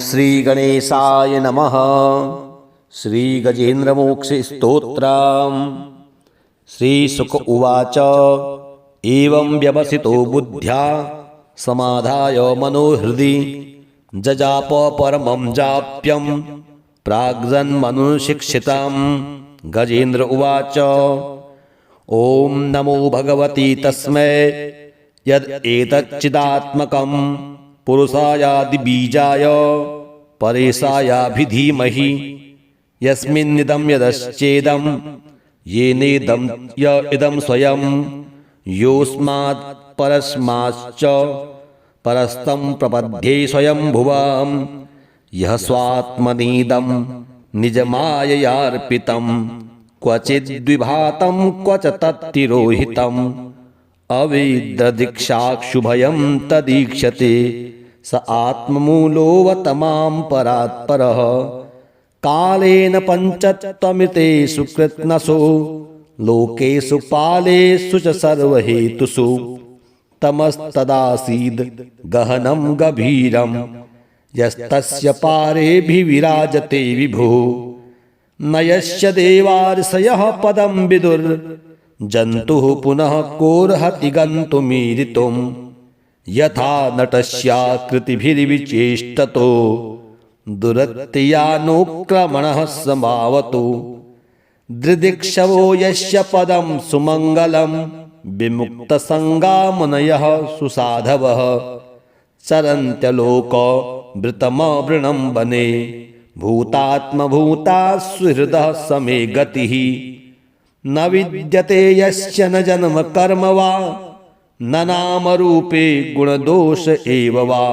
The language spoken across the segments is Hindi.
श्री गणेशाय नमः। श्री गजेन्द्रमोक्षस्तोत्रम्। श्री शुक उवाच एवं व्यवसितो बुद्ध्या समाधाय मनोहृदि जजाप परमं जाप्यं प्राग्जन्मनुशिक्षितं। गजेन्द्र उवाच ओम नमो भगवती तस्मै यद् एतच्चिदात्मकं पुरुषायादिबीजाय परेशायाभिधीमहि यस्मिन्निदं यदश्चेदं येनेदं य इदं स्वयं योऽस्मात् परस्माच्च परस्तं प्रपद्ये स्वयंभुवं यः स्वात्मनीदं निजमाययार्पितं क्वचिद्विभातं क्वच तत्तिरोहितम् अवेद्यदीक्षाक्षुभयं तदीक्षते स आत्ममूलोऽवतमां परात्परः कालेन पञ्चत्वमितेषु कृत्स्नसो लोकेषु पालेषु च सर्वहेतुषु तमस्तदासीद् गहनं गभीरं यस्तस्य पारेऽभिविराजते विभुः न यस्य देवार्षयः पदं विदुर्जन्तुः पुनः कोऽर्हति गन्तुमीरितुं यथा नटस्याकृतिभिर्विचेष्टतो दुरत्ययानुक्रमणः समावतु दृदिक्षवो यस्य पदं सुमङ्गलं विमुक्तसङ्गामुनयः सुसाधवः चरन्त्यलोकवृतमवृणं वने भूतात्मभूता सुहृदः समे गतिः न विद्यते यस्य न जन्म कर्म वा न नामरूपे गुणदोष एव वा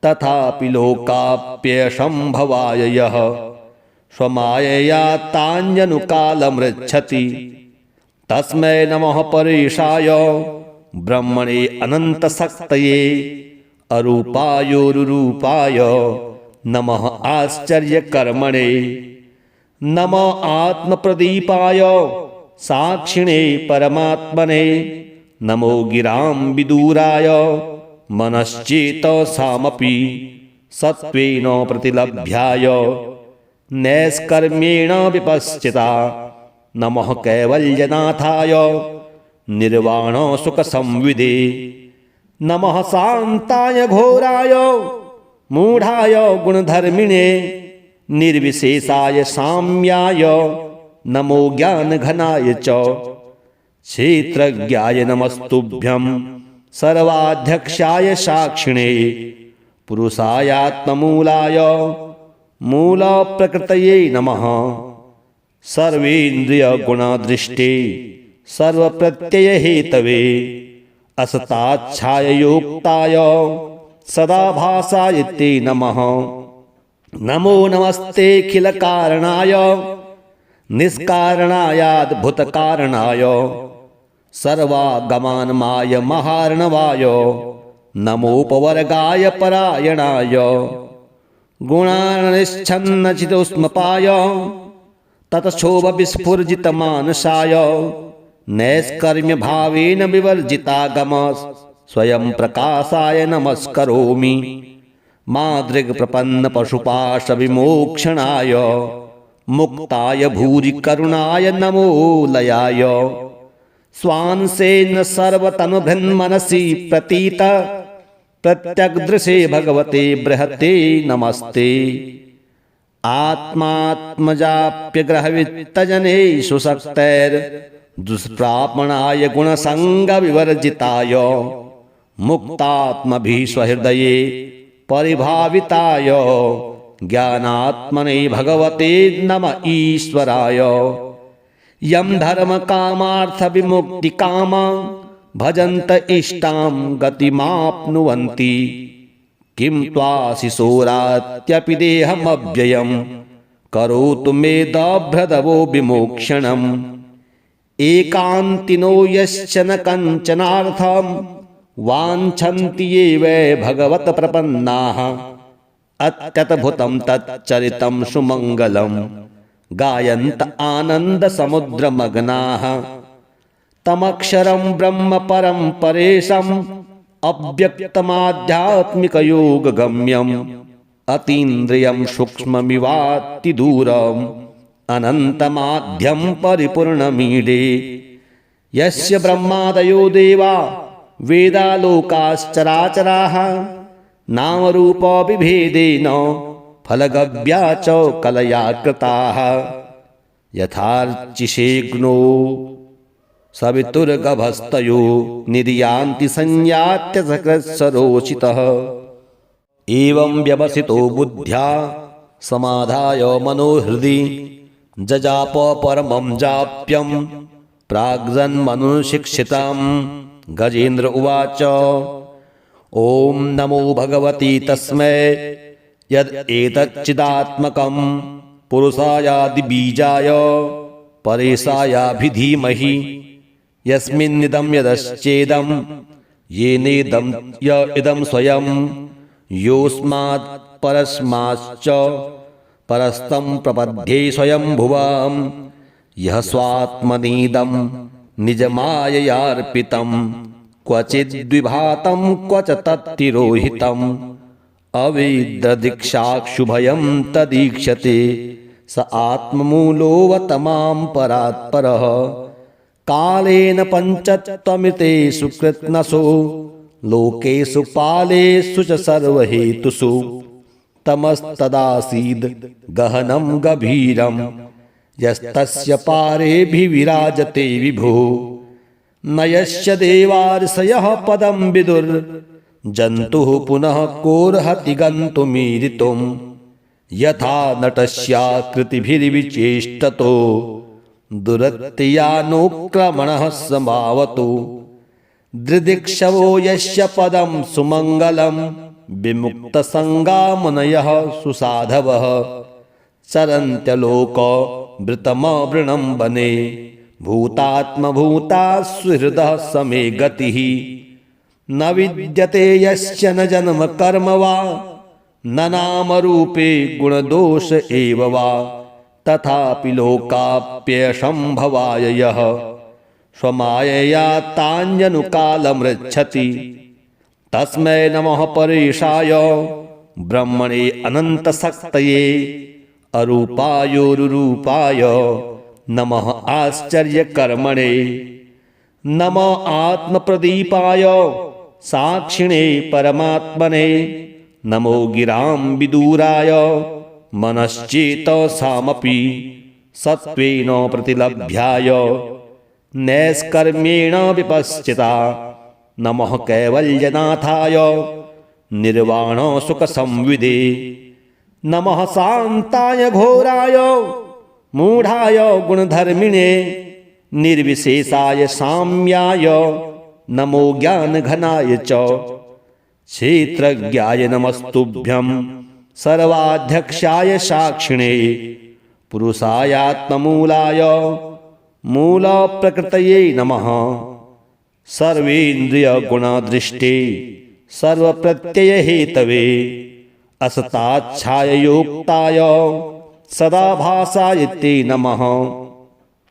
तथापि लोकाप्यसम्भवाय यः स्वमायया तान्यनुकालमृच्छति तस्मै नमः परेशाय ब्रह्मणे अनन्तशक्तये अरूपायोरुरूपाय नमः आश्चर्यकर्मणे नमः आत्मप्रदीपाय साक्षिणे परमात्मने नमो गिरां विदूराय मनश्चेतसामपि सत्त्वेन प्रतिलभ्याय नैष्कर्म्येण विपश्चिता नमः कैवल्यनाथाय निर्वाणसुखसंविदे नमः शान्ताय घोराय मूढाय गुणधर्मिणे निर्विशेषाय साम्याय नमो ज्ञानघनाय च क्षेत्रज्ञाय नमस्तुभ्यं सर्वाध्यक्षाय साक्षिणे पुरुषायात्ममूलाय मूलप्रकृतये नमः सर्वेन्द्रियगुणदृष्टे सर्वप्रत्ययहेतवे असताच्छाययोक्ताय सदाभासाय ते नमः नमो नमस्तेऽखिलकारणाय निष्कारणायाद्भुतकारणाय सर्वागमानमाय महार्णवाय नमोपवर्गाय परायणाय गुणानिच्छन्नचितोष्मपाय ततक्षोभविस्फुर्जितमानसाय नैष्कर्म्यभावेन विवर्जितागम स्वयं प्रकाशाय नमस्करोमि मादृग्प्रपन्नपशुपाशविमोक्षणाय मुक्ताय भूरि करुणाय नमो लयाय स्वांसेन सर्वतनुभृन्मनसि प्रतीत प्रत्यग्दृशे भगवते बृहते नमस्ते आत्मात्मजाप्यग्रहवित्तजनेषु शक्तैर्दुष्प्रापणाय गुणसङ्गविवर्जिताय मुक्तात्मभिः स्वहृदये परिभाविताय ज्ञानात्मने भगवते नम ईश्वराय यं धर्मकामार्थविमुक्तिकामा भजन्त इष्टां गतिमाप्नुवन्ति किं त्वाशिशोरात्यपि देहमव्ययं करोतु मे दभ्रदवो विमोक्षणम् एकान्तिनो यश्च न कञ्चनार्थं वाञ्छन्ति ये वै भगवत प्रपन्नाः अत्यद्भुतं तच्चरितं सुमङ्गलं गायन्त आनन्दसमुद्रमग्नाः तमक्षरं ब्रह्म परं परेशम् अव्यक्तमाध्यात्मिकयोगगम्यं अतीन्द्रियं सूक्ष्ममिवातिदूरम् अनन्तमाद्यं परिपूर्णमीडे यस्य ब्रह्मादयो देवा वेदालोकाश्चराचराः नामरूपविभेदेन फलगव्या च कलया कृताः यथार्चिषेग्नो सवितुर्गभस्तयो निर्यान्ति संयात्य सकृत्सरोचितः एवं व्यवसितो बुद्ध्या समाधाय मनोहृदि जजाप परमं जाप्यं प्राग्जन्मनुशिक्षितं गजेन्द्र उवाच ॐ नमो भगवती तस्मै यदेतच्चिदात्मकं पुरुषायादिबीजाय परेशायाभिधीमहि यस्मिन्निदं यदश्चेदं येनेदं य इदं स्वयं योऽस्मात् परस्माच्च परस्तं प्रपद्ये स्वयंभुवां यः स्वात्मनीदं निजमाययार्पितं क्वचिद्विभातं क्वच तत्तिरोहितम् अवेद्रदीक्षाक्षुभयं तदीक्षते स आत्ममूलोऽवतमां परात्परः कालेन पञ्चत्वमितेषु कृत्स्नसो लोकेषु पालेषु च सर्वहेतुषु तमस्तदासीद् गहनं गभीरं यस्तस्य पारेऽभिविराजते विभुः न यस्य देवार्षयः पदं विदुर्जन्तुः पुनः कोऽर्हति गन्तुमीरितुं यथा नटस्याकृतिभिर्विचेष्टतो दुरत्ययानुक्रमणः समावतु दृदिक्षवो यस्य पदं सुमङ्गलं विमुक्तसङ्गामुनयः सुसाधवः चरन्त्यलोकवृतमवृणं वने भूतात्मभूता सुहृदः समे गतिः न विद्यते यस्य न जन्म कर्म वा न नामरूपे गुणदोष एव वा तथापि लोकाप्यसम्भवाय यः स्वमायया तान्यनुकालमृच्छति तस्मै नमः परेशाय ब्रह्मणे अनन्तशक्तये अरूपायोरुरूपाय नमः आश्चर्यकर्मणे नमः आत्मप्रदीपाय साक्षिणे परमात्मने नमो गिरां विदूराय मनश्चेतसामपि सत्त्वेन प्रतिलभ्याय नैष्कर्म्येण विपश्चिता नमः कैवल्यनाथाय निर्वाणसुखसंविदे नमः शान्ताय घोराय मूढाय गुणधर्मिणे निर्विशेषाय साम्याय नमो ज्ञानघनाय च क्षेत्रज्ञाय नमस्तुभ्यं सर्वाध्यक्षाय साक्षिणे पुरुषायात्ममूलाय मूलप्रकृतये नमः सर्वेन्द्रियगुणदृष्टे सर्वप्रत्ययहेतवे असताच्छाययोक्ताय सदाभासाय ते नमः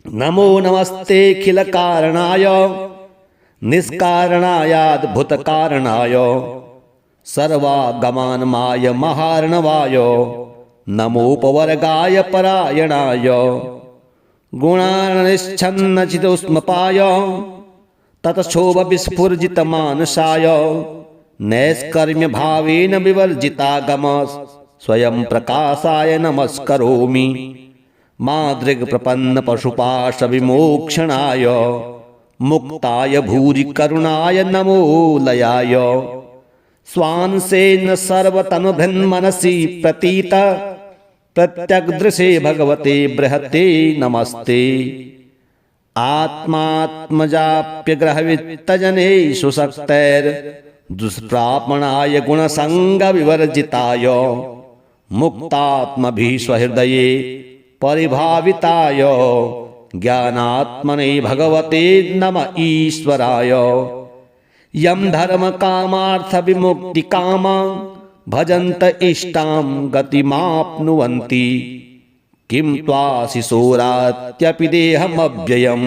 नमो नमस्तेऽखिलकारणाय निष्कारणायाद्भुतकारणाय सर्वागमानमाय महार्णवाय नमोपवर्गाय परायणाय गुणानिच्छन्नचितोष्मपाय ततक्षोभविस्फुर्जितमानसाय नैष्कर्म्यभावेन विवर्जितागम स्वयं प्रकाशाय नमस्करोमि मादृग्प्रपन्नपशुपाशविमोक्षणाय मुक्ताय भूरि करुणाय नमो लयाय स्वांसेन सर्वतनुभृन्मनसि प्रतीत प्रत्यग्दृशे भगवते बृहते नमस्ते आत्मात्मजाप्यग्रहवित्तजने सुशक्तैर्दुष्प्रापणाय गुणसङ्गविवर्जिताय मुक्तात्मभिः स्वहृदये परिभाविताय ज्ञानात्मने भगवते नम ईश्वराय यं धर्मकामार्थविमुक्तिकामा भजन्त इष्टां गतिमाप्नुवन्ति किं त्वाशिशोरात्यपि देहमव्ययं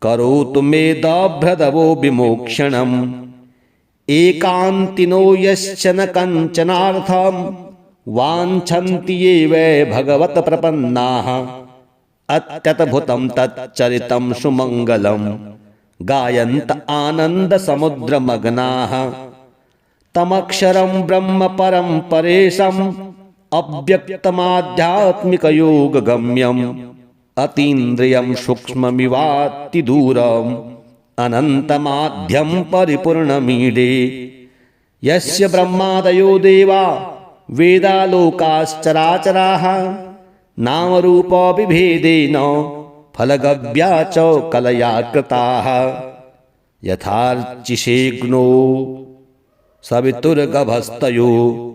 करोतु मे दभ्रदवो विमोक्षणम् एकान्तिनो यश्च न कञ्चनार्थं वाञ्छन्ति ये वै भगवत प्रपन्नाः अत्यद्भुतं तच्चरितं सुमङ्गलं गायन्त आनन्दसमुद्रमग्नाः तमक्षरं ब्रह्म परं परेशम् अव्यक्तमाध्यात्मिकयोगगम्यम् अतीन्द्रियं सूक्ष्ममिवातिदूरम् अनन्तमाध्यं परिपूर्णमीडे यस्य ब्रह्मादयो देवा वेदालोकाश्चराचराः नामरूपविभेदेन फलगव्या च कलया कृताः यथार्चिषेग्नो सवितुर्गभस्तयो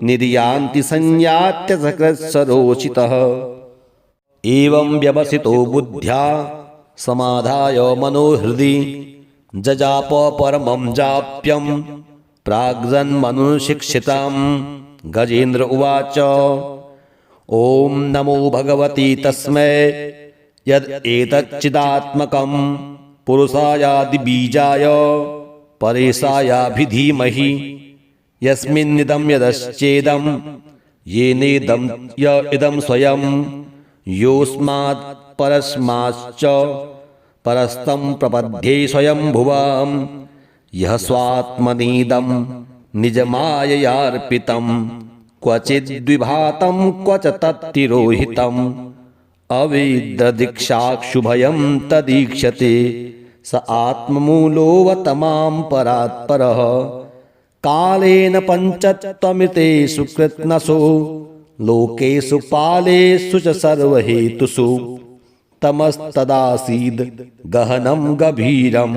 निर्यान्ति संयात्यसकृत्सरोचितः एवं व्यवसितो बुद्ध्या समाधाय मनोहृदि जजाप परमं जाप्यं प्राग्जन्मनुशिक्षितं गजेन्द्र उवाच ॐ नमो भगवती तस्मै यद् एतच्चिदात्मकं पुरुषायादिबीजाय परेशायाभिधीमहि यस्मिन्निदं यदश्चेदं येनेदं य इदं स्वयं योऽस्मात् परस्माच्च परस्तं प्रपद्ये स्वयंभुवं यः स्वात्मनीदं निजमाययार्पितं क्वचिद्विभातं क्वच तत्तिरोहितम् अवेद्यदीक्षाक्षुभयं तदीक्षते स आत्ममूलोऽवतमां परात्परः कालेन पञ्चत्वमितेषु कृत्स्नसो लोकेषु पालेषु च सर्वहेतुषु तमस्तदासीद् गहनं गभीरं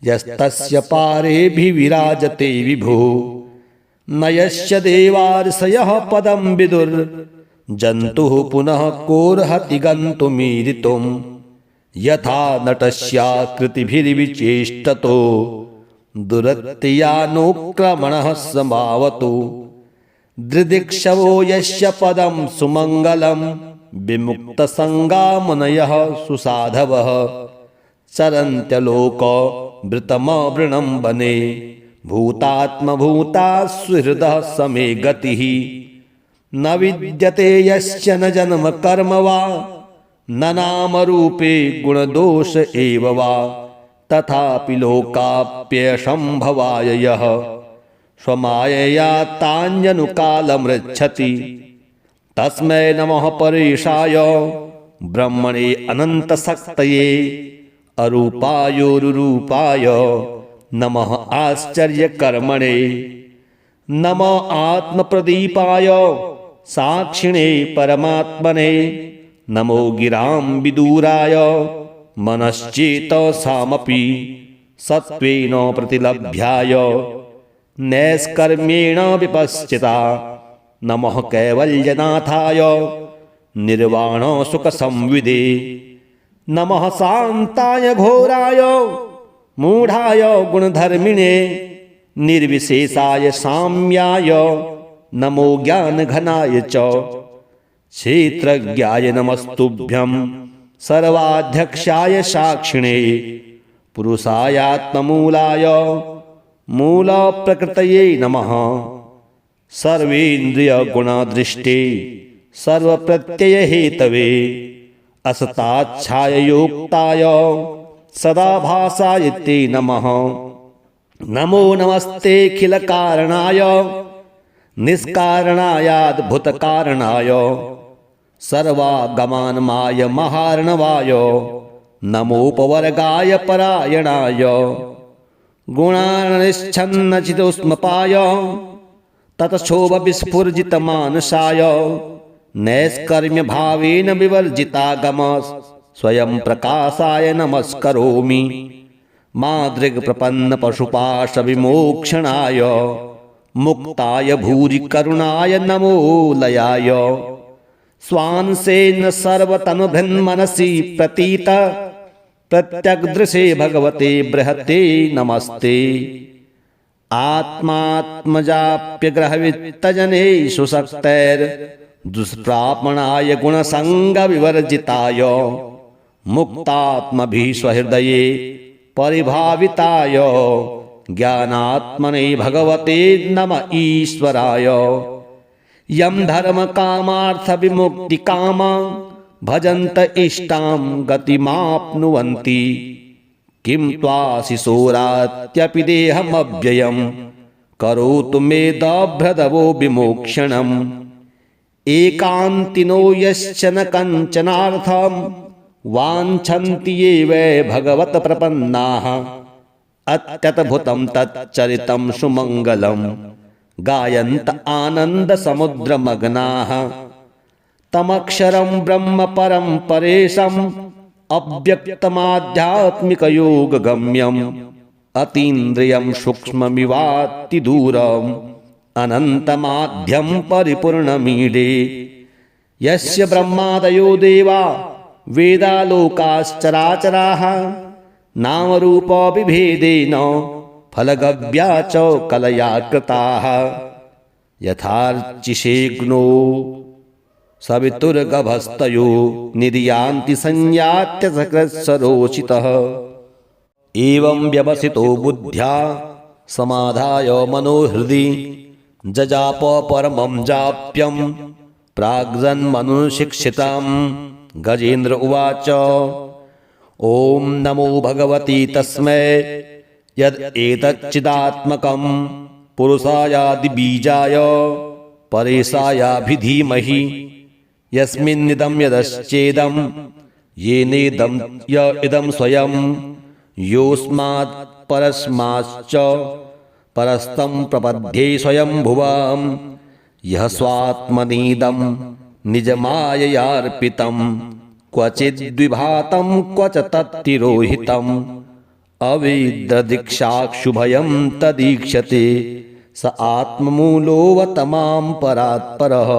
यस्तस्य पारेऽभिविराजते विभो न यस्य देवार्षयः पदं विदुर्जन्तुः पुनः कोऽर्हति गन्तुमीरितुं यथा नटस्याकृतिभिर्विचेष्टतो दुरत्ययानुक्रमणः समावतु दृदिक्षवो यस्य पदं सुमङ्गलं विमुक्तसङ्गा मुनयः सुसाधवः चरन्त्यलोकवृतमवृणं वने भूतात्मभूता सुहृदः समे गतिः न विद्यते यस्य न जन्म कर्म वा न नामरूपे गुणदोष एव वा तथापि लोकाप्यसम्भवाय यः स्वमायया तान्यनुकालमृच्छति तस्मै नमः परेशाय ब्रह्मणे अनन्तशक्तये अरूपायोरुरूपाय नमः आश्चर्यकर्मणे नमः आत्मप्रदीपाय साक्षिणे परमात्मने नमो गिरां विदूराय मनश्चेतसामपि सत्त्वेन प्रतिलभ्याय नैष्कर्म्येण विपश्चिता नमः कैवल्यनाथाय निर्वाणसुखसंविदे नमः शान्ताय घोराय मूढाय गुणधर्मिणे निर्विशेषाय साम्याय नमो ज्ञानघनाय च क्षेत्रज्ञाय नमस्तुभ्यं सर्वाध्यक्षाय साक्षिणे पुरुषायात्ममूलाय मूलप्रकृतये नमः सर्वेन्द्रियगुणदृष्टे सर्वप्रत्ययहेतवे असताच्छाययोक्ताय सदाभासाय ते नमः नमो नमस्तेऽखिलकारणाय निष्कारणायाद्भुतकारणाय सर्वागमानमाय महार्णवाय नमोपवर्गाय परायणाय गुणानिच्छन्नचितोष्मपाय ततक्षोभविस्फुर्जितमानसाय नैष्कर्म्यभावेन विवर्जितागम स्वयं प्रकाशाय नमस्करोमि मादृग्प्रपन्नपशुपाशविमोक्षणाय मुक्ताय भूरि करुणाय नमो लयाय स्वांसेन सर्वतनुभृन्मनसि प्रतीत प्रत्यग्दृशे भगवते बृहते नमस्ते आत्मात्मजाप्यग्रहवित्तजने सुशक्तैर्दुष्प्रापणाय गुणसङ्गविवर्जिताय मुक्तात्मभिस्वहृदये परिभाविताय ज्ञानात्मने भगवते नम ईश्वराय यम धर्म कामार्थ विमुक्ति कामा भजन्त इष्टां गतिमाप्नुवन्ति किं त्वाशिशोरात्यपि देहमव्ययम् करोतु मेदभ्रदवो विमोक्षणम् एकान्तिनो यश्च न कञ्चनार्थं वाञ्छन्ति ये वै भगवत प्रपन्नाः अत्यद्भुतं तच्चरितं सुमङ्गलं गायन्त आनन्दसमुद्रमग्नाः तमक्षरं ब्रह्म परं परेशम् अव्यक्तमाध्यात्मिकयोगगम्यम् अतीन्द्रियं सूक्ष्ममिवातिदूरम् अनन्तमाद्यं परिपूर्णमीडे यस्य ब्रह्मादयो देवा वेदालोकाश्चराचराः नामरूपविभेदेन फलगव्या च कलया कृताः यथार्चिषेग्नो सवितुर्गभस्तयो निर्यान्ति संयात्य सकृत्सरोचितः एवं व्यवसितो बुद्ध्या समाधाय मनोहृदि जजाप परमं जाप्यं प्राग्जन्मनुशिक्षितं गजेन्द्र उवाच ॐ नमो भगवती तस्मै यद् एतच्चिदात्मकं पुरुषायादिबीजाय परेशायाभिधीमहि यस्मिन्निदं यदश्चेदं येनेदं य इदं स्वयं योऽस्मात् परस्माच्च परस्तं प्रपद्ये स्वयंभुवां यः स्वात्मनीदं निजमाययार्पितं क्वचिद्विभातं क्वच तत्तिरोहितम् अवेद्रदीक्षाक्षुभयं तदीक्षते स आत्ममूलोऽवतमां परात्परः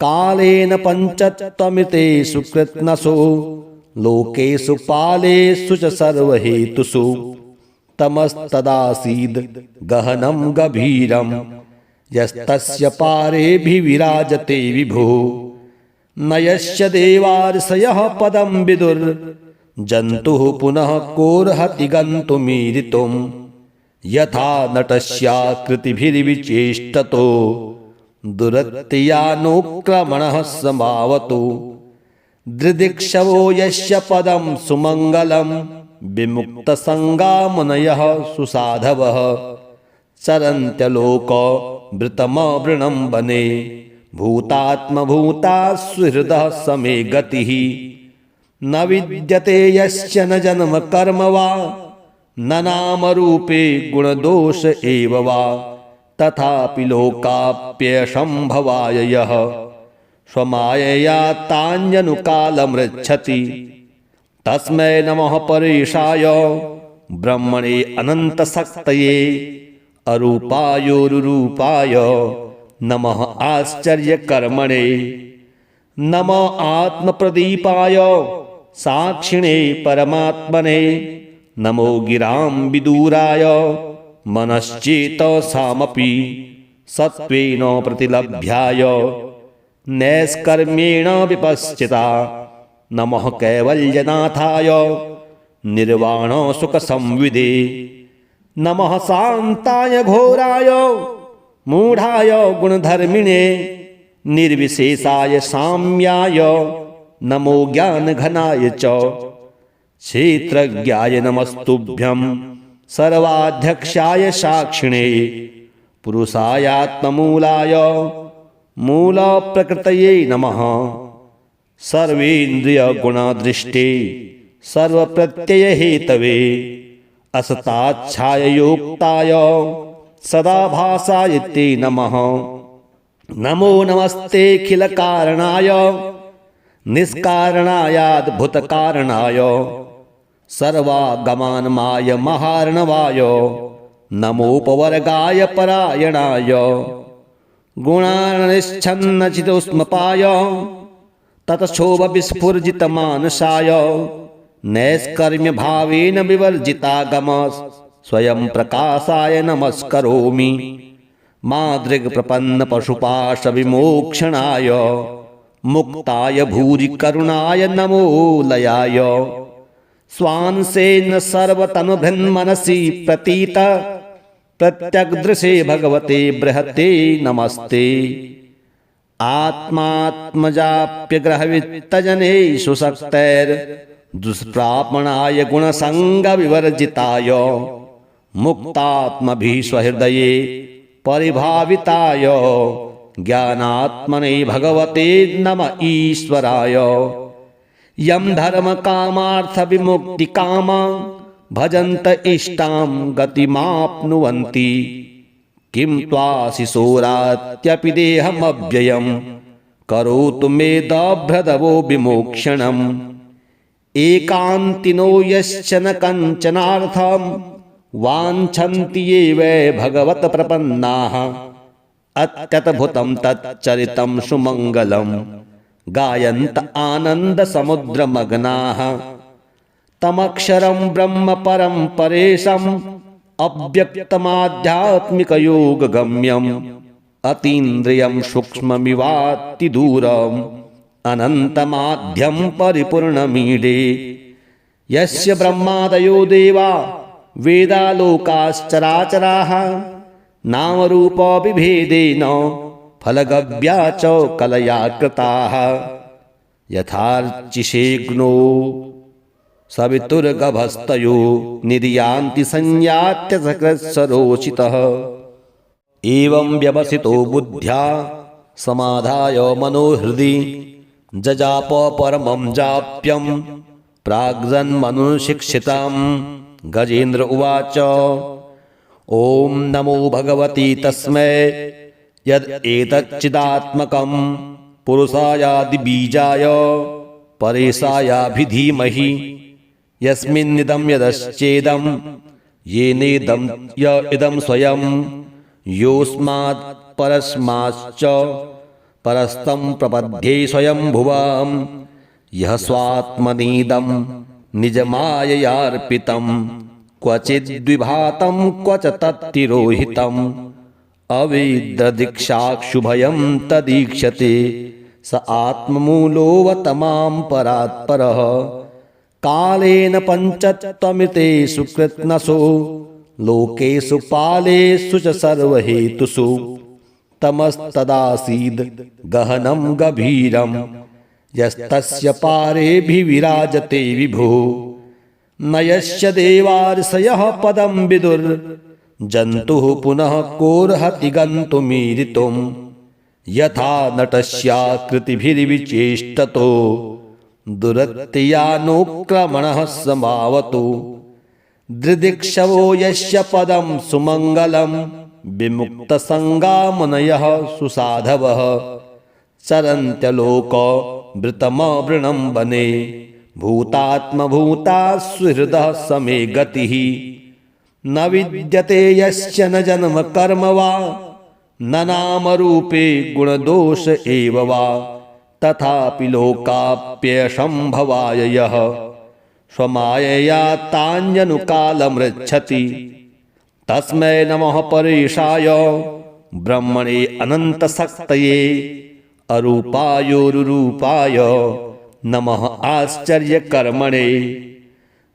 कालेन पञ्चत्वमितेषु कृत्स्नसो लोकेषु पालेषु च सर्वहेतुषु तमस्तदासीद् गहनं गभीरं यस्तस्य पारेऽभिविराजते विभुः न यस्य देवार्षयः पदं विदुर् जन्तुः पुनः कोऽर्हति गन्तुमीरितुं यथा नटस्याकृतिभिर्विचेष्टतो दुरत्ययानुक्रमणः समावतु दृदिक्षवो यस्य पदं सुमङ्गलं विमुक्तसङ्गा मुनयः सुसाधवः चरन्त्यलोकवृतमवृणं वने भूतात्मभूता सुहृदः समे गतिः न विद्यते यस्य न जन्म कर्म वा न नामरूपे गुणदोष एव वा तथापि लोकाप्यसम्भवाय यः स्वमायया तान्यनुकालमृच्छति तस्मै नमः परेशाय ब्रह्मणे अनन्तशक्तये अरूपायोरुरूपाय नमः आश्चर्यकर्मणे नमः आत्मप्रदीपाय साक्षिणे परमात्मने नमो गिरां विदूराय मनश्चेतसामपि सत्त्वेन प्रतिलभ्याय नैष्कर्म्येण विपश्चिता नमः कैवल्यनाथाय निर्वाणसुखसंविदे नमः शान्ताय घोराय मूढाय गुणधर्मिणे निर्विशेषाय साम्याय नमो ज्ञानघनाय च क्षेत्रज्ञाय नमस्तुभ्यं सर्वाध्यक्षाय साक्षिणे पुरुषायात्ममूलाय मूलप्रकृतये नमः सर्वेन्द्रियगुणदृष्टे सर्वप्रत्ययहेतवे असताच्छाययोक्ताय सदाभासाय ते नमः नमो नमस्तेऽखिलकारणाय निष्कारणायाद्भुतकारणाय सर्वागमानमाय महार्णवाय नमोपवर्गाय परायणाय गुणानिच्छन्नचितोष्मपाय ततक्षोभविस्फुर्जितमानसाय नैष्कर्म्यभावेन विवर्जितागम स्वयं प्रकाशाय नमस्करोमि मादृग्प्रपन्नपशुपाशविमोक्षणाय मुक्ताय भूरिकरुणाय नमो लयाय स्वांसेन सर्वतनुभृन्मनसि प्रतीत प्रत्यग्दृशे भगवते बृहते नमस्ते आत्मात्मजाप्यग्रहवित्तजनेषु शक्तैर्दुष्प्रापणाय गुणसङ्गविवर्जिताय मुक्तात्मभिः स्वहृदये परिभाविताय ज्ञानात्मने भगवते नम ईश्वराय। यं धर्मकामार्थविमुक्तिकामा भजन्त इष्टां गतिमाप्नुवन्ति किं त्वाशिशोरात्यपि देहमव्ययं करोतु मे दभ्रदवो विमोक्षणम्। एकान्तिनो यश्च न कञ्चनार्थं वाञ्छन्ति ये वै भगवत् प्रपन्नाः अत्यद्भुतं तच्चरितं सुमङ्गलं गायन्त आनन्दसमुद्रमग्नाः। तमक्षरं ब्रह्म परं परेशम् अव्यक्तमाध्यात्मिकयोगगम्यम् अतीन्द्रियं सूक्ष्ममिवातिदूरम् अनन्तमाद्यं परिपूर्णमीडे। यस्य ब्रह्मादयो देवा वेदालोकाश्चराचराः नामरूपविभेदेन फलगव्या च कलया कृताः। यथार्चिषेग्नो सवितुर्गभस्तयो निर्यान्ति संयात्य सकृत्सरोचितः। एवं व्यवसितो बुद्ध्या समाधाय मनोहृदि जजाप परमं जाप्यं प्राग्जन्मनुशिक्षितं। गजेन्द्र उवाच ॐ नमो भगवती तस्मै यदेतच्चिदात्मकं पुरुषायादिबीजाय परेशायाभिधीमहि यस्मिन्निदं यदश्चेदं येनेदं य इदं स्वयं योऽस्मात् परस्माच्च परस्तं प्रपद्ये स्वयंभुवं। यः स्वात्मनीदं निजमाययार्पितं क्वचिद्विभातं क्वच तत्तिरोहितम् अवेद्यदीक्षाक्षुभयं तदीक्षते स आत्ममूलोऽवतमां परात्परः। कालेन पञ्चत्वमितेषु कृत्स्नसो लोकेषु पालेषु च सर्वहेतुषु तमस्तदासीद् गहनं गभीरं यस्तस्य पारेऽभिविराजते विभुः। न यस्य देवार्षयः पदं विदुर्जन्तुः पुनः कोऽर्हति गन्तुमीरितुं। यथा नटस्याकृतिभिर्विचेष्टतो दुरत्ययानुक्रमणः समावतु। दृदिक्षवो यस्य पदं सुमङ्गलं विमुक्तसङ्गामुनयः सुसाधवः चरन्त्यलोकवृतमवृणं वने भूतात्मभूता सुहृदः समे गतिः। न विद्यते यस्य न जन्म कर्म वा न नामरूपे गुणदोष एव वा तथापि लोकाप्यसम्भवाय यः स्वमायया तान्यनुकालमृच्छति। तस्मै नमः परेशाय ब्रह्मणे अनन्तशक्तये अरूपायोरुरूपाय नमः आश्चर्यकर्मणे।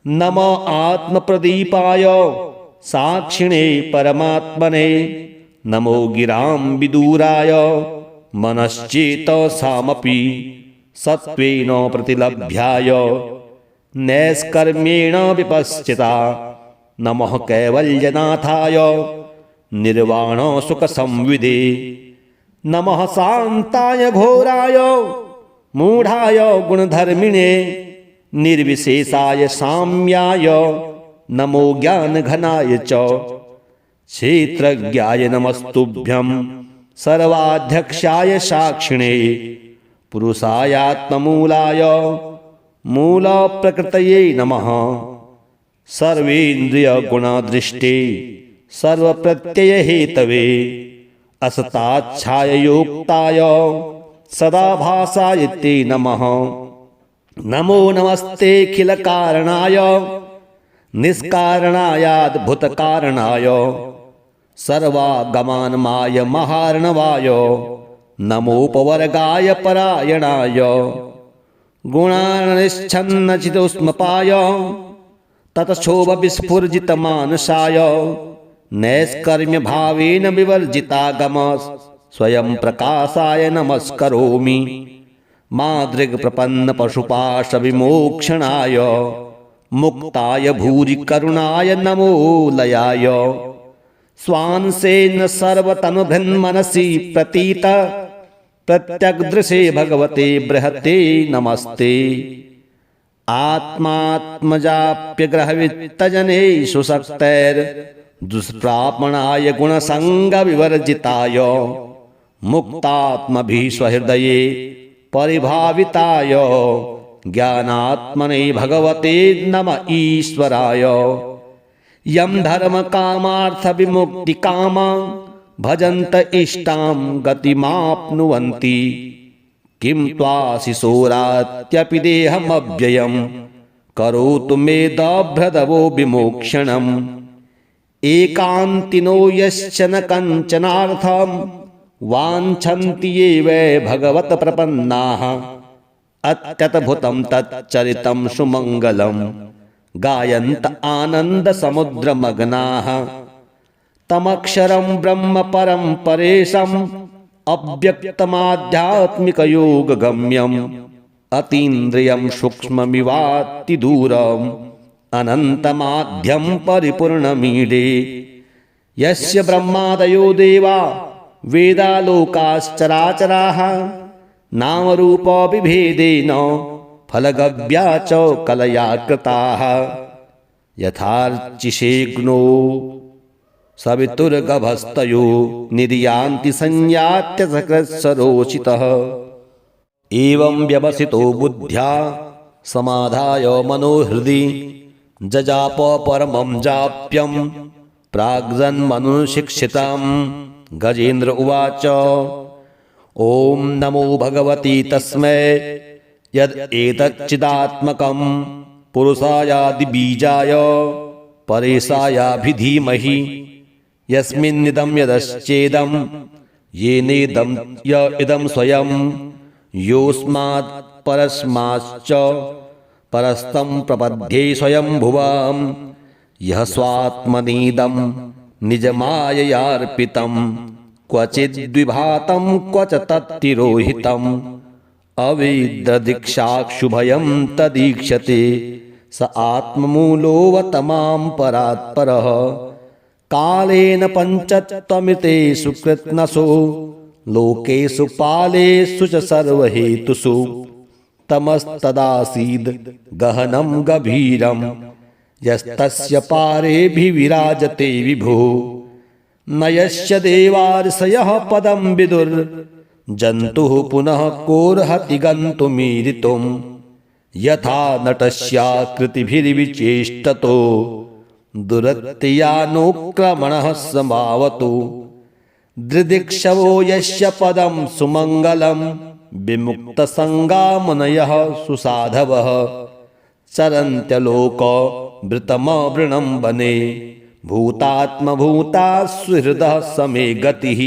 नमः आत्मप्रदीपाय साक्षिणे परमात्मने। नमो गिरां विदूराय मनश्चेतसामपि सत्त्वेन प्रतिलभ्याय नैष्कर्म्येण विपश्चिता। नमः कैवल्यनाथाय निर्वाणसुखसंविदे। नमः शान्ताय घोराय मूढाय गुणधर्मिणे निर्विशेषाय साम्याय नमो ज्ञानघनाय च। क्षेत्रज्ञाय नमस्तुभ्यं सर्वाध्यक्षाय साक्षिणे पुरुषायात्ममूलाय मूलप्रकृतये नमः। सर्वेन्द्रियगुणदृष्टे सर्वप्रत्ययहेतवे असताच्छाययोक्ताय सदाभासाय ते नमः। नमो नमस्तेऽखिलकारणाय निष्कारणायाद्भुतकारणाय सर्वागमानमाय महार्णवाय नमोपवर्गाय परायणाय गुणानिच्छन्नचितोष्मपाय ततक्षोभविस्फुर्जितमानसाय नैष्कर्म्यभावेन विवर्जितागम स्वयं प्रकाशाय नमस्करोमि मादृक्प्रपन्नपशुपाशविमोक्षणाय मुक्ताय भूरि करुणाय नमो लयाय स्वांसेन सर्वतनुभृन्मनसि प्रतीत प्रत्यग्दृशे भगवते बृहते नमस्ते आत्मात्मजाप्यग्रहवित्तजनेषु शक्तैर्दुष्प्रापणाय गुणसङ्गविवर्जिताय मुक्तात्मभिः स्वहृदये परिभाविताय ज्ञानात्मने भगवते नम ईश्वराय यं धर्मकामार्थविमुक्तिकामा भजन्त इष्टां गतिमाप्नुवन्ति किं त्वाशिशोरात्यपि देहमव्ययं करोतु मे दभ्रदवो विमोक्षणम् एकान्तिनो यश्च न कञ्चनार्थं वाञ्छन्ति ये वै भगवत प्रपन्नाः अत्यद्भुतं तच्चरितं सुमङ्गलं गायन्त आनन्दसमुद्रमग्नाः तमक्षरं ब्रह्म परं परेशम् अव्यक्तमाध्यात्मिकयोगगम्यम् अतीन्द्रियं सूक्ष्ममिवातिदूरम् अनन्तमाद्यं परिपूर्णमीडे यस्य ब्रह्मादयो देवा वेदालोकाश्चराचराः नामरूपविभेदेन फलगव्या च कलया कृताः यथार्चिषेग्नो सवितुर्गभस्तयो निर्यान्ति संयात्यसकृत्सरोचितः एवं व्यवसितो बुद्ध्या समाधाय मनोहृदि जजाप परमं जाप्यं प्राग्जन्मनुशिक्षितं गजेन्द्र उवाच ॐ नमो भगवती तस्मै यद् एतच्चिदात्मकं पुरुषायादिबीजाय परेशायाभिधीमहि यस्मिन्निदं यदश्चेदं येनेदं य इदं स्वयं योऽस्मात् परस्माच्च परस्तं प्रपद्ये स्वयंभुवं यः स्वात्मनीदं निजमाययार्पितं क्वचिद्विभातं क्व च तत्तिरोहितम् अविद्रदीक्षाक्षुभयं तदीक्षते स आत्ममूलोऽवतमां परात्परः कालेन पञ्चत्वमितेषु कृत्स्नसो लोकेषु पालेषु च सर्वहेतुषु तमस्तदासीद् गहनं गभीरं यस्तस्य पारेऽभिविराजते विभो न यस्य देवार्षयः पदं विदुर्जन्तुः पुनः कोर्हति गन्तुमीरितुम् यथा नटस्याकृतिभिर्विचेष्टतो दुरत्ययानुक्रमणः समावतु दृदिक्षवो यस्य पदं सुमङ्गलं विमुक्तसङ्गामुनयः सुसाधवः चरन्त्यलोकवृतमवृणं वने भूतात्मभूता सुहृदः समे गतिः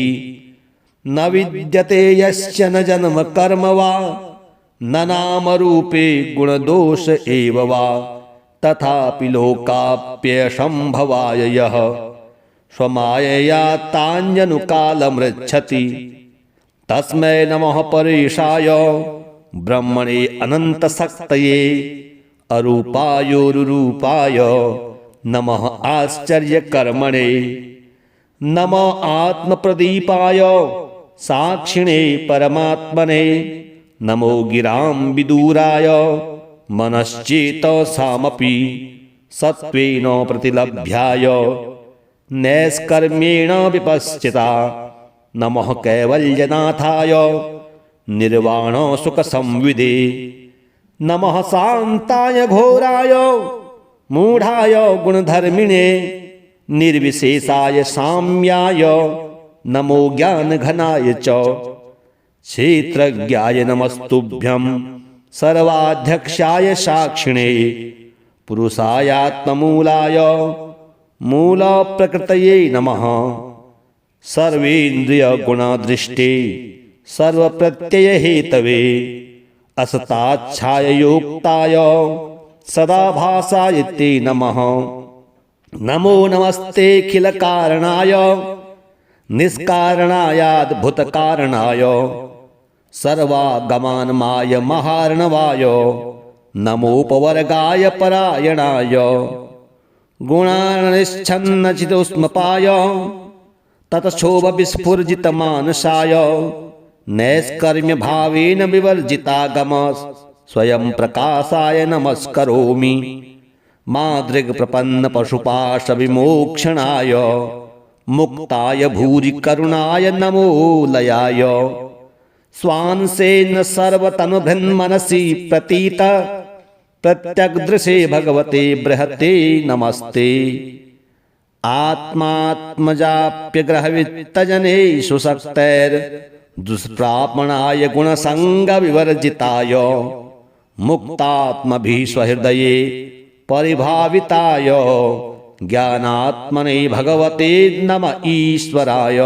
न विद्यते यस्य न जन्म कर्म वा न नामरूपे गुणदोष एव वा तथापि लोकाप्यसम्भवाय यः स्वमायया तान्यनुकालमृच्छति तस्मै नमः परेशाय ब्रह्मणे अनन्तशक्तये अरूपायोरुरूपाय नमः आश्चर्यकर्मणे नमः आत्मप्रदीपाय साक्षिणे परमात्मने नमो गिरां विदूराय मनश्चेतसामपि सत्त्वेन प्रतिलभ्याय नैष्कर्म्येण विपश्चिता नमः कैवल्यनाथाय निर्वाणसुखसंविदे नमः शान्ताय घोराय मूढाय गुणधर्मिणे निर्विशेषाय साम्याय नमो ज्ञानघनाय च क्षेत्रज्ञाय नमस्तुभ्यं सर्वाध्यक्षाय साक्षिणे पुरुषायात्ममूलाय मूलप्रकृतये नमः सर्वेन्द्रियगुणदृष्टे सर्वप्रत्ययहेतवे असताच्छाययोक्ताय सदाभासाय ते नमः नमो नमस्तेऽखिलकारणाय निष्कारणायाद्भुतकारणाय सर्वागमानमाय महार्णवाय नमोपवर्गाय परायणाय गुणानिच्छन्नचितोष्मपाय ततक्षोभविस्फुर्जितमानसाय नैष्कर्म्यभावेन विवर्जितागम स्वयं प्रकाशाय नमस्करोमि मादृग्प्रपन्नपशुपाशविमोक्षणाय मुक्ताय भूरि करुणाय नमो लयाय स्वांसेन सर्वतनुभृन्मनसि प्रतीत प्रत्यग्दृशे भगवते बृहते नमस्ते आत्मात्मजाप्यग्रहवित्तजनेषु शक्तैर्दुष्प्रापणाय गुणसङ्गविवर्जिताय मुक्तात्मभिस्वहृदये परिभाविताय ज्ञानात्मने भगवते नम ईश्वराय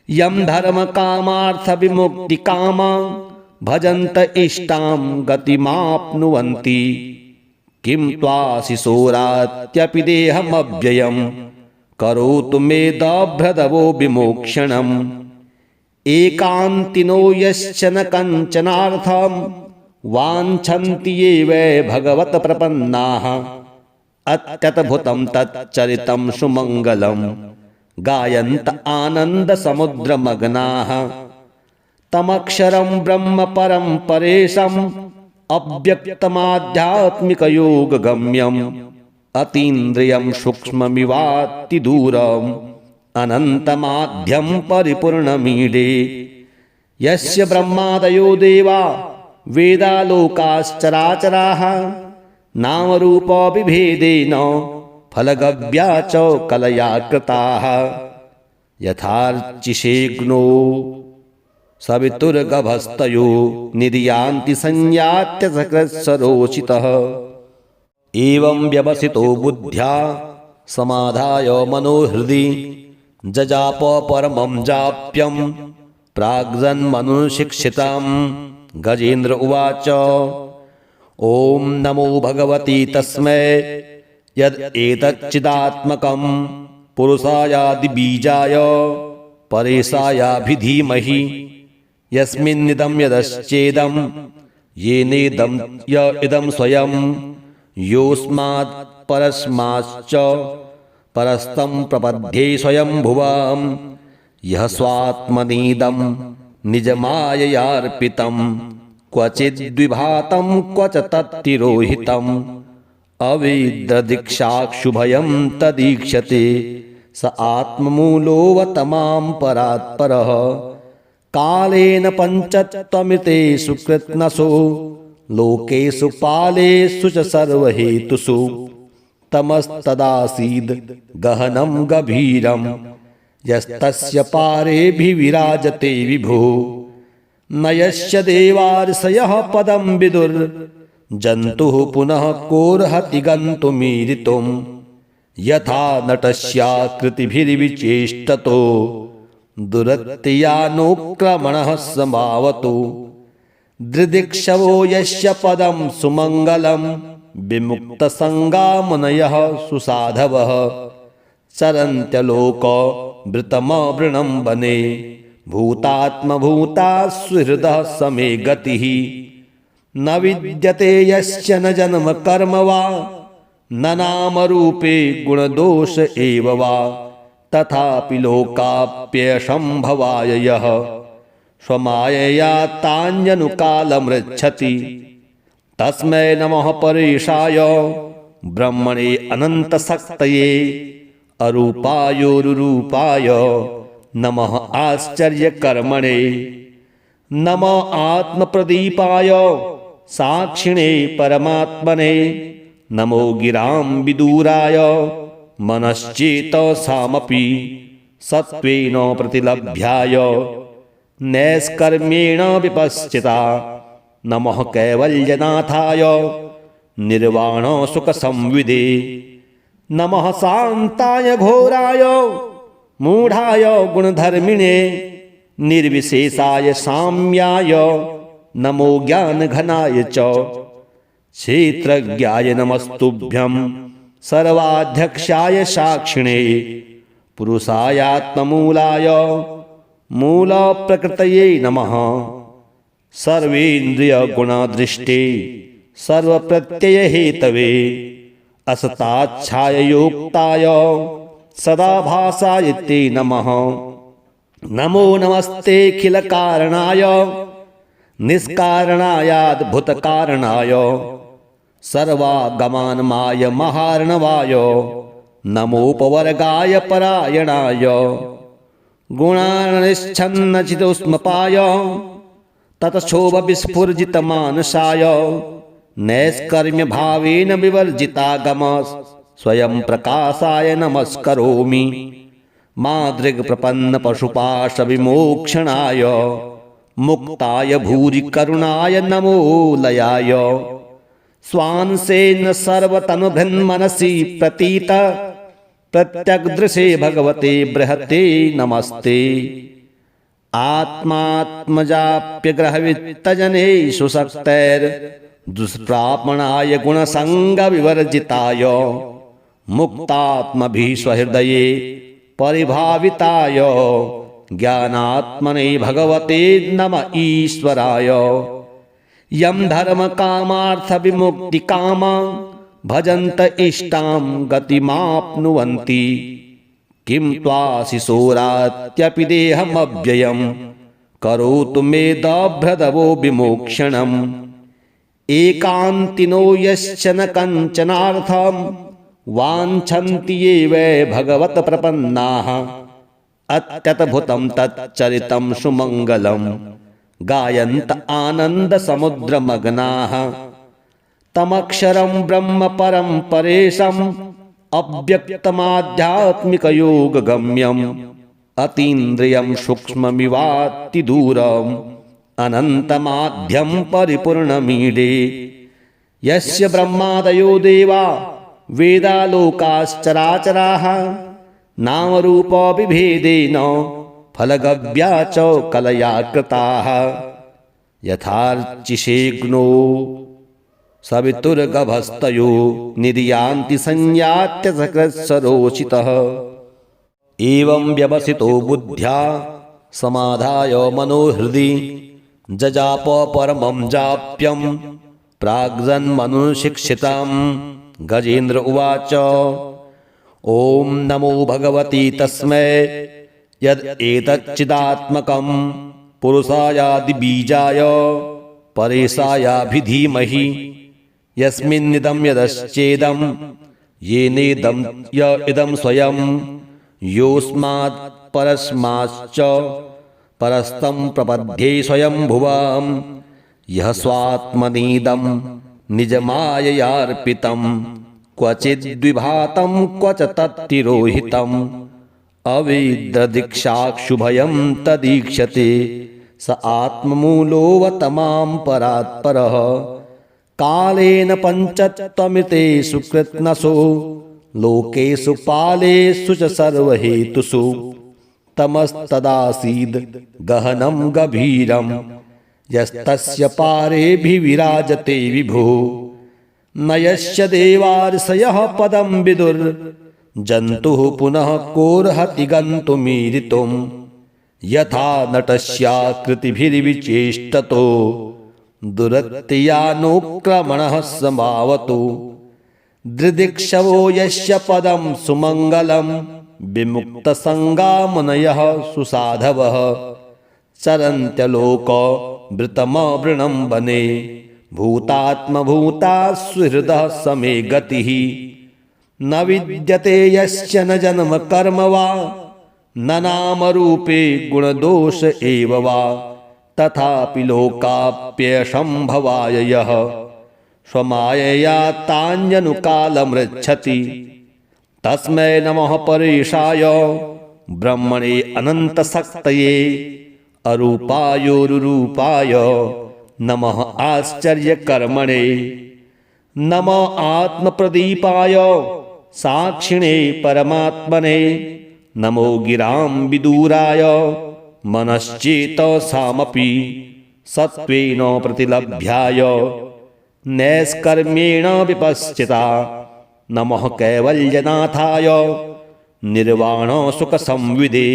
यं धर्मकामार्थविमुक्तिकामा भजन्त इष्टां गतिमाप्नुवन्ति किं त्वाशिशोरात्यपि देहमव्ययं करोतु मे दभ्रदवो विमोक्षणम् एकान्तिनो यश्च न कञ्चनार्थं वाञ्छन्ति ये वै भगवत प्रपन्नाः अत्यद्भुतं तच्चरितं सुमङ्गलं गायन्त आनन्दसमुद्रमग्नाः तमक्षरं ब्रह्म परं परेशम् अव्यक्तमाध्यात्मिकयोगगम्यम् अतीन्द्रियं सूक्ष्ममिवातिदूरम् अनन्तमाद्यं परिपूर्णमीडे यस्य ब्रह्मादयो देवा वेदालोकाश्चराचराः नामरूपविभेदेन फलगव्या च कलया कृताः यथार्चिषेग्नो सवितुर्गभस्तयो निर्यान्ति संयात्यसकृत्सरोचितः एवं व्यवसितो बुद्ध्या समाधाय मनोहृदि जजाप परमं जाप्यं प्राग्जन्मनुशिक्षितं गजेन्द्र उवाच ॐ नमो भगवती तस्मै यद् एतच्चिदात्मकं पुरुषायादिबीजाय परेशायाभिधीमहि यस्मिन्निदं यदश्चेदं येनेदं य इदं स्वयं योऽस्मात् परस्माच्च परस्तं प्रपद्ये स्वयंभुवां यः स्वात्मनीदं निजमाययार्पितं क्वचिद्विभातं क्वच तत्तिरोहितम् अवेद्यदीक्षाक्षुभयं तदीक्षते स आत्ममूलोऽवतमां परात्परः कालेन पञ्चत्वमितेषु कृत्स्नसु लोकेषु पालेषु च सर्वहेतुषु तमस्तदासीद् गहनं गभीरं यस्तस्य पारेऽभिविराजते विभो न यस्य देवार्षयः पदं विदुर्जन्तुः पुनः कोर्हति गन्तुमीरितुं यथा नटस्याकृतिभिर्विचेष्टतो दुरत्ययानुक्रमणः समावतु दृदिक्षवो यस्य पदं सुमङ्गलं विमुक्तसङ्गा मुनयः सुसाधवः चरन्त्यलोकवृतमवृणं वने भूतात्मभूता सुहृदः समे गतिः न विद्यते यस्य न जन्म कर्म वा न नामरूपे गुणदोष एव वा तथापि लोकाप्यसम्भवाय यः स्वमायया तान्यनुकालमृच्छति तस्मै नमः परेशाय ब्रह्मणे अनन्तशक्तये अरूपायोरुरूपाय नमः आश्चर्यकर्मणे नमः आत्मप्रदीपाय साक्षिणे परमात्मने नमो गिरां विदूराय मनश्चेतसामपि सत्त्वेन प्रतिलभ्याय नैष्कर्म्येण विपश्चिता नमः कैवल्यनाथाय निर्वाणसुखसंविदे नमः शान्ताय घोराय मूढाय गुणधर्मिणे निर्विशेषाय साम्याय नमो ज्ञानघनाय च क्षेत्रज्ञाय नमस्तुभ्यं सर्वाध्यक्षाय साक्षिणे पुरुषायात्ममूलाय मूलप्रकृतये नमः। सर्वेन्द्रियगुणदृष्टे सर्वप्रत्ययहेतवे असताच्छाययोक्ताय सदाभासाय ते नमः। नमो नमस्तेऽखिलकारणाय निष्कारणायाद्भुतकारणाय सर्वागमानमाय महार्णवाय नमोपवर्गाय परायणाय गुणानिच्छन्नचितोष्मपाय ततक्षोभविस्फुर्जितमानसाय नैष्कर्म्यभावेन विवर्जितागम स्वयं प्रकाशाय नमस्करोमि। मादृग्प्रपन्नपशुपाशविमोक्षणाय मुक्ताय भूरि करुणाय नमो लयाय स्वांसेन सर्वतनुभृन्मनसि प्रतीत प्रत्यग्दृशे भगवते बृहते नमस्ते। आत्मात्मजाप्यग्रहवित्तजने सुशक्तैर्दुष्प्रापणाय गुणसङ्गविवर्जिताय मुक्तात्मभिस्वहृदये परिभाविताय ज्ञानात्मने भगवते नम ईश्वराय। यं धर्मकामार्थविमुक्तिकामा भजन्त इष्टां गतिमाप्नुवन्ति किं त्वाशिशोरात्यपि देहमव्ययं करोतु मे दभ्रदवो विमोक्षणम्। एकान्तिनो यश्च न कञ्चनार्थं वाञ्छन्ति ये वै भगवत प्रपन्नाः अत्यद्भुतं तच्चरितं सुमङ्गलं गायन्त आनन्दसमुद्रमग्नाः। तमक्षरं ब्रह्म परं परेशम् अव्यक्तमाध्यात्मिकयोगगम्यम् अतीन्द्रियं सूक्ष्ममिवातिदूरम् अनन्तमाद्यं परिपूर्णमीडे। यस्य ब्रह्मादयो देवा वेदालोकाश्चराचराः नामरूपविभेदेन फलगव्या च कलया कृताः। यथार्चिषेग्नो सवितुर्गभस्तयो निदयान्ति संयात्य सकृत्सरोचितः। एवं व्यवसितो बुद्ध्या समाधाय मनोहृदि जजाप परमं जाप्यं प्राग्जन्मनुशिक्षितं। गजेन्द्र उवाच ॐ नमो भगवते तस्मै यदेतच्चिदात्मकं पुरुषायादिबीजाय परेशायाभिधीमहि यस्मिन्निदं यदश्चेदं येनेदं य इदं स्वयं योऽस्मात् परस्माच्च परस्तं प्रपद्ये स्वयंभुवं। यः स्वात्मनीदं निजमाययार्पितं क्वचिद्विभातं क्वच तत्तिरोहितम् अवेद्यदीक्षाक्षुभयं तदीक्षते स आत्ममूलोऽवतमां परात्परः। कालेन पञ्चत्वमितेषु कृत्स्नसो लोकेषु पालेषु च सर्वहेतुषु तमस्तदासीद् गहनं गभीरं यस्तस्य पारेऽभिविराजते विभुः। न यस्य देवार्षयः पदं विदुर्जन्तुः पुनः कोऽर्हति गन्तुमीरितुं। यथा नटस्याकृतिभिर्विचेष्टतो दुरत्ययानुक्रमणः समावतु। दृदिक्षवो यस्य पदं सुमङ्गलं विमुक्तसङ्गामुनयः सुसाधवः चरन्त्यलोकवृतमवृणं वने भूतात्मभूता सुहृदः समे गतिः। न विद्यते यस्य न जन्म कर्म वा न नामरूपे गुणदोष एव वा तथापि लोकाप्यसम्भवाय यः स्वमायया तान्यनुकालमृच्छति। तस्मै नमः परेशाय ब्रह्मणे अनन्तशक्तये अरूपायोरुरूपाय नमः आश्चर्यकर्मणे। नमः आत्मप्रदीपाय साक्षिणे परमात्मने। नमो गिरां विदूराय मनश्चेतसामपि सत्त्वेन प्रतिलभ्याय नैष्कर्म्येण विपश्चिता। नमः कैवल्यनाथाय निर्वाण सुख संविदे।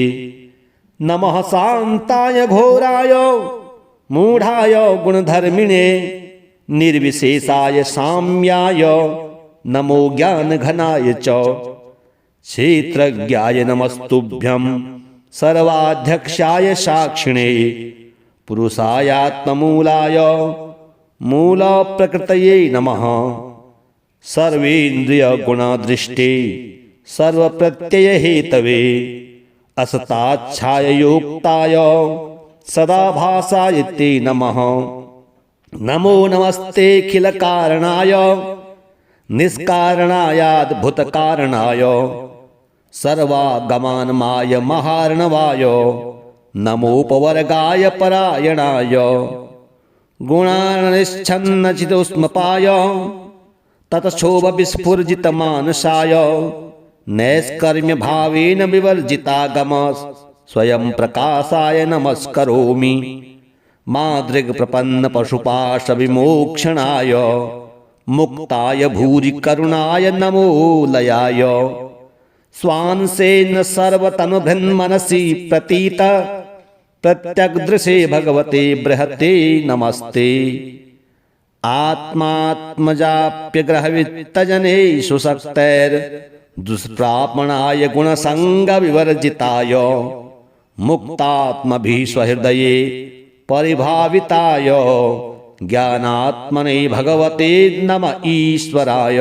नमः शांताय घोराय मूढ़ाय गुणधर्मिणे निर्विशेषाय साम्याय नमो ज्ञान घनाय च। क्षेत्रज्ञाय नमस्तुभ्यं सर्वाध्यक्षाय साक्षिणे पुरुषायात्ममूलाय मूल प्रकृतये नमः। सर्वेन्द्रिय गुणदृष्टे सर्वप्रत्यय हेतवे असताच्छाय योक्ताय सदाभासाय ते नमः। नमो नमस्तेऽखिल कारणाय निष्कारणायाद्भुतकारणाय सर्वागमानमाय महार्णवाय नमोपवर्गाय परायणाय गुणानिच्छन्नचितोष्मपाय ततक्षोभविस्फुर्जितमानसाय नैष्कर्म्य भावेन विवर्जितागम स्वयं प्रकाशाय नमस्करोमि। मादृग्प्रपन्न पशुपाश विमोक्षणाय मुक्ताय भूरि करुणाय नमो लयाय। स्वांसेन सर्वतनुभृन्मनसि प्रतीत प्रत्यग्दृशे भगवते बृहते नमस्ते। आत्मात्मजाप्यग्रहवित्तजनेषु शक्तैर्दुष्प्रापणाय गुणसङ्गविवर्जिताय मुक्तात्मभिः स्वहृदये परिभाविताय ज्ञानात्मने भगवते नम ईश्वराय।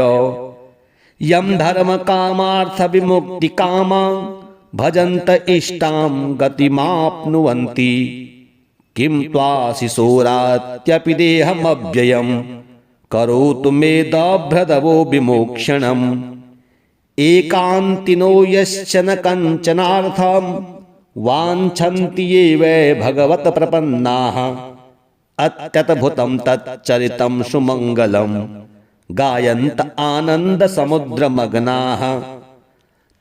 यं धर्मकामार्थविमुक्तिकामा भजन्त इष्टां गतिमाप्नुवन्ति किं त्वाशिशोरात्यपि देहमव्ययं करोतु मे दभ्रदवो विमोक्षणम्। एकान्तिनो यश्च न कञ्चनार्थं वाञ्छन्ति ये वै भगवत प्रपन्नाः अत्यद्भुतं तच्चरितं सुमङ्गलं गायन्त आनन्दसमुद्रमग्नाः।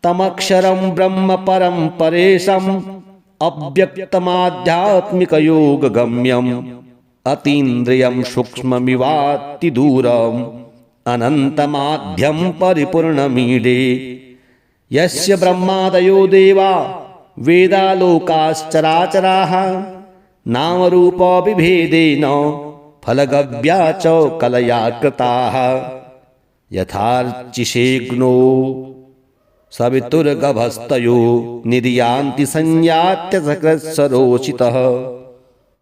तमक्षरं ब्रह्म परं परेशम् अव्यक्तमाध्यात्मिकयोगगम्यम् अतीन्द्रियं सूक्ष्ममिवातिदूरम् अनन्तमाद्यं परिपूर्णमीडे। यस्य ब्रह्मादयो देवा वेदालोकाश्चराचराः नामरूपविभेदेन फलगव्या च कलया कृताः। यथार्चिषेऽग्नो सवितुर्गभस्तयो निर्यान्ति संयात्य सकृत्सरोचितः।